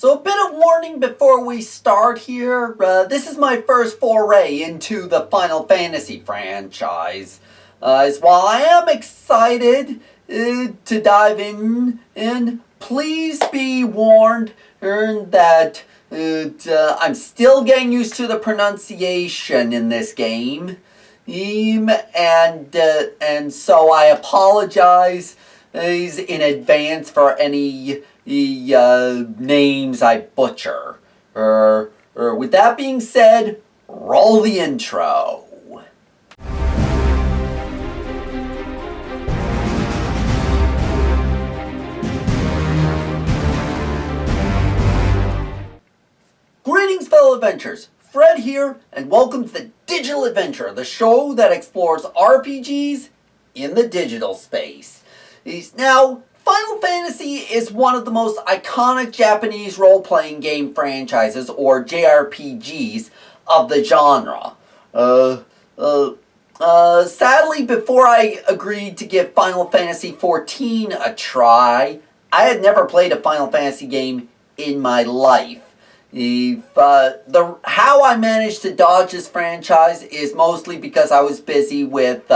So a bit of warning before we start here. This is my first foray into the Final Fantasy franchise. While I am excited to dive in, and please be warned that I'm still getting used to the pronunciation in this game. And so I apologize in advance for any names I butcher. With that being said, roll the intro. Greetings, fellow adventurers. Fred here, and welcome to the Digital Adventure, the show that explores RPGs in the digital space. Now, Final Fantasy is one of the most iconic Japanese role-playing game franchises, or JRPGs, of the genre. Sadly, before I agreed to give Final Fantasy XIV a try, I had never played a Final Fantasy game in my life. How I managed to dodge this franchise is mostly because I was busy with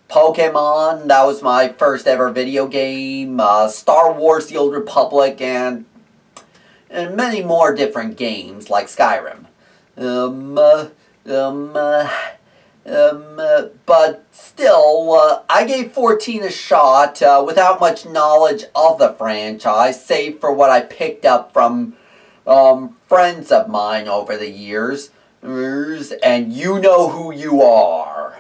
Pokemon. That was my first ever video game. Star Wars: The Old Republic, and many more different games like Skyrim. But still, I gave 14 a shot without much knowledge of the franchise, save for what I picked up from friends of mine over the years, and you know who you are.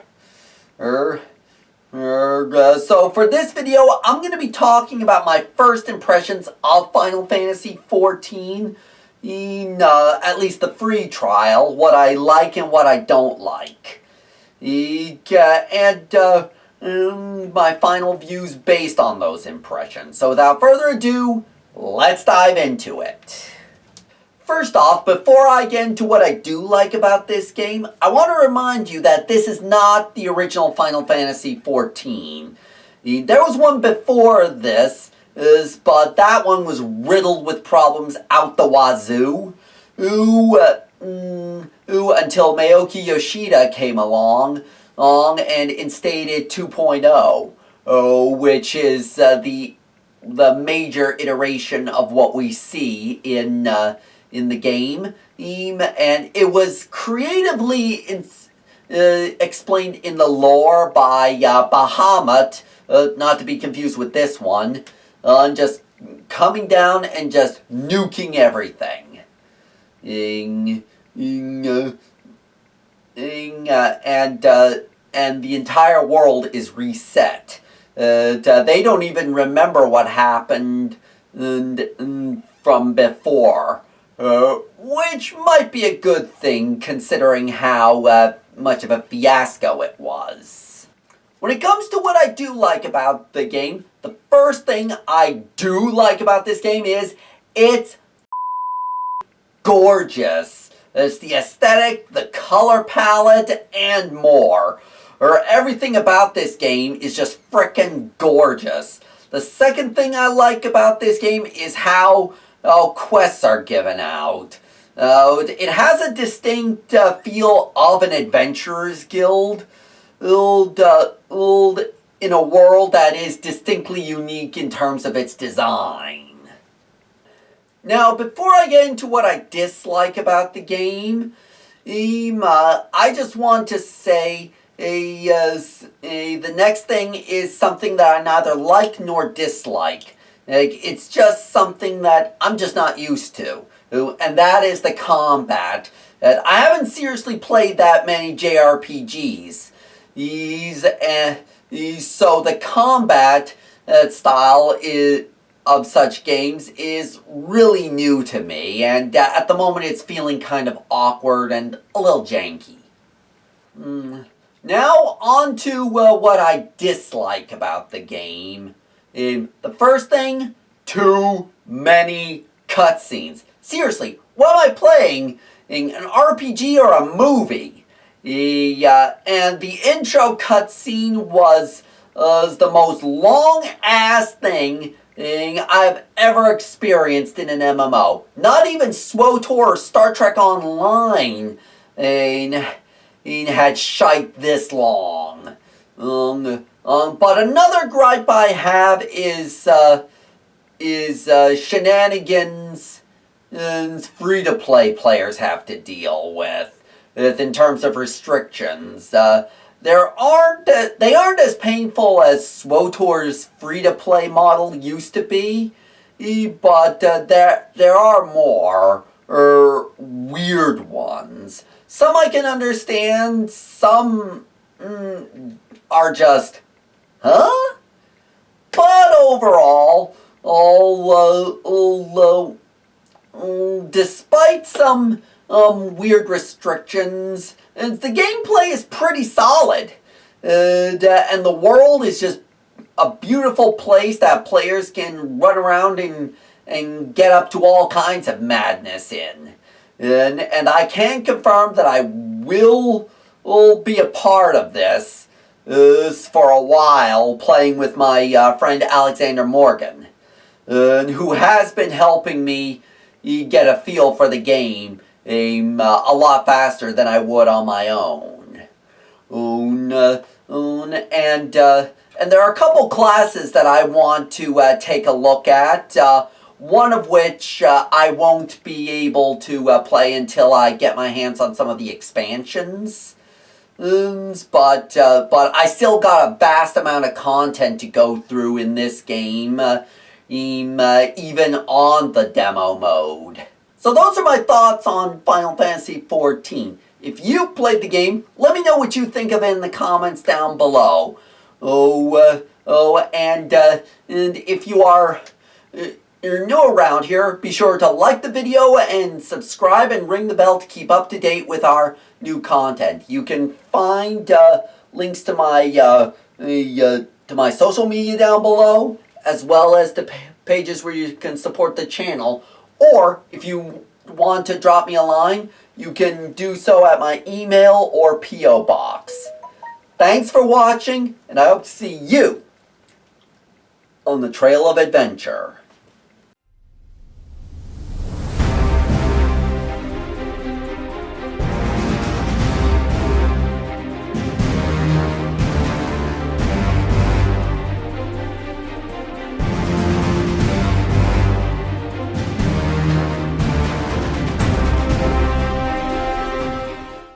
So for this video, I'm going to be talking about my first impressions of Final Fantasy XIV, at least the free trial, what I like and what I don't like, and my final views based on those impressions. So without further ado, let's dive into it. First off, before I get into what I do like about this game, I want to remind you that this is not the original Final Fantasy XIV. There was one before this, but that one was riddled with problems out the wazoo. Until Naoki Yoshida came along and instated 2.0, which is the major iteration of what we see in the game, and it was creatively explained in the lore by Bahamut, not to be confused with this one, just coming down and just nuking everything. And the entire world is reset. They don't even remember what happened from before. Which might be a good thing considering how much of a fiasco it was. When it comes to what I do like about the game, the first thing I do like about this game is it's gorgeous. It's the aesthetic, the color palette, and more. Everything about this game is just frickin' gorgeous. The second thing I like about this game is how quests are given out. It has a distinct feel of an adventurer's guild, in a world that is distinctly unique in terms of its design. Now, before I get into what I dislike about the game, I just want to say the next thing is something that I neither like nor dislike. It's just something that I'm just not used to, and that is the combat. I haven't seriously played that many JRPGs, so the combat style of such games is really new to me, and at the moment it's feeling kind of awkward and a little janky. Now on to what I dislike about the game. The first thing, too many cutscenes. Seriously, what am I playing? An RPG or a movie? And the intro cutscene was the most long-ass thing I've ever experienced in an MMO. Not even SWTOR or Star Trek Online had shite this long. But another gripe I have is shenanigans free-to-play players have to deal with in terms of restrictions. They aren't as painful as SWTOR's free-to-play model used to be, but there are more weird ones. Some I can understand, some are just, huh? But overall, despite some weird restrictions, the gameplay is pretty solid. And the world is just a beautiful place that players can run around and get up to all kinds of madness in. And I can confirm that I will be a part of this for a while, playing with my friend Alexander Morgan, who has been helping me get a feel for the game a lot faster than I would on my own. And there are a couple classes that I want to take a look at. One of which I won't be able to play until I get my hands on some of the expansions. But I still got a vast amount of content to go through in this game, even on the demo mode. So those are my thoughts on Final Fantasy XIV. If you played the game, let me know what you think of it in the comments down below. And if you're new around here, be sure to like the video and subscribe and ring the bell to keep up to date with our new content. You can find links to my social media down below, as well as the pages where you can support the channel. Or if you want to drop me a line, you can do so at my email or P.O. box. Thanks for watching, and I hope to see you on the Trail of Adventure.